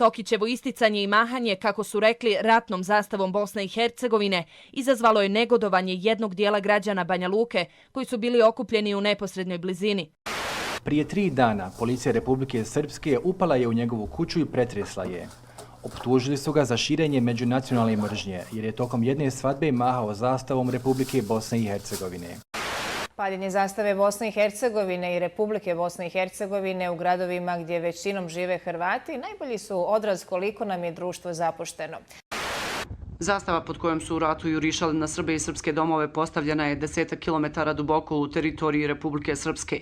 Jokićevo isticanje i mahanje, kako su rekli, ratnom zastavom Bosne i Hercegovine izazvalo je negodovanje jednog dijela građana Banja Luke koji su bili okupljeni u neposrednoj blizini. Prije 3 dana policija Republike Srpske upala je u njegovu kuću i pretresla je. Optužili su ga za širenje međunacionalne mržnje jer je tokom jedne svadbe mahao zastavom Republike Bosne i Hercegovine. Paljenje zastave Bosne i Hercegovine i Republike Bosne i Hercegovine u gradovima gdje većinom žive Hrvati najbolji su odraz koliko nam je društvo zapušteno. Zastava pod kojom su u ratu jurišali na Srbe i srpske domove postavljena je 10 kilometara duboko u teritoriji Republike Srpske.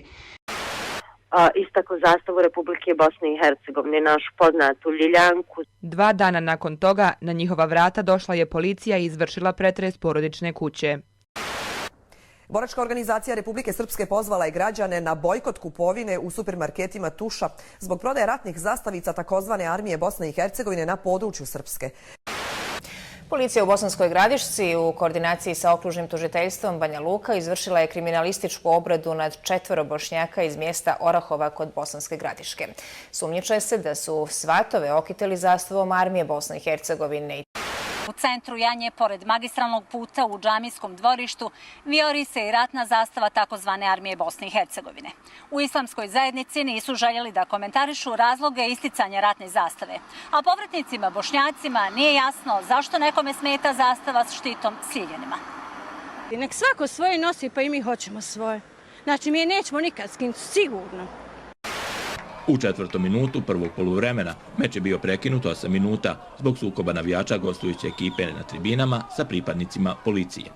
Istako zastavu Republike Bosne i Hercegovine, našu poznatu Ljiljanku. 2 dana nakon toga na njihova vrata došla je policija i izvršila pretres porodične kuće. Boračka organizacija Republike Srpske pozvala je građane na bojkot kupovine u supermarketima Tuša zbog prodaje ratnih zastavica takozvane armije Bosne i Hercegovine na području Srpske. Policija u Bosanskoj Gradišci u koordinaciji sa okružnim tužiteljstvom Banja Luka izvršila je kriminalističku obradu nad 4 Bošnjaka iz mjesta Orahova kod Bosanske Gradiške. Sumnjiče se da su svatove okitili zastavom armije Bosne i Hercegovine. U centru Janje, pored magistralnog puta u džamijskom dvorištu, vijori se i ratna zastava takozvane armije Bosne i Hercegovine. U islamskoj zajednici nisu željeli da komentarišu razloge isticanja ratne zastave, a povratnicima Bošnjacima nije jasno zašto nekome smeta zastava s štitom siljenima. Nek svako svoje nosi, pa i mi hoćemo svoje. Znači, mi je nećemo nikad skinuti, sigurno. U 4. minutu prvog poluvremena meč je bio prekinut 8 minuta zbog sukoba navijača gostujuće ekipe na tribinama sa pripadnicima policije.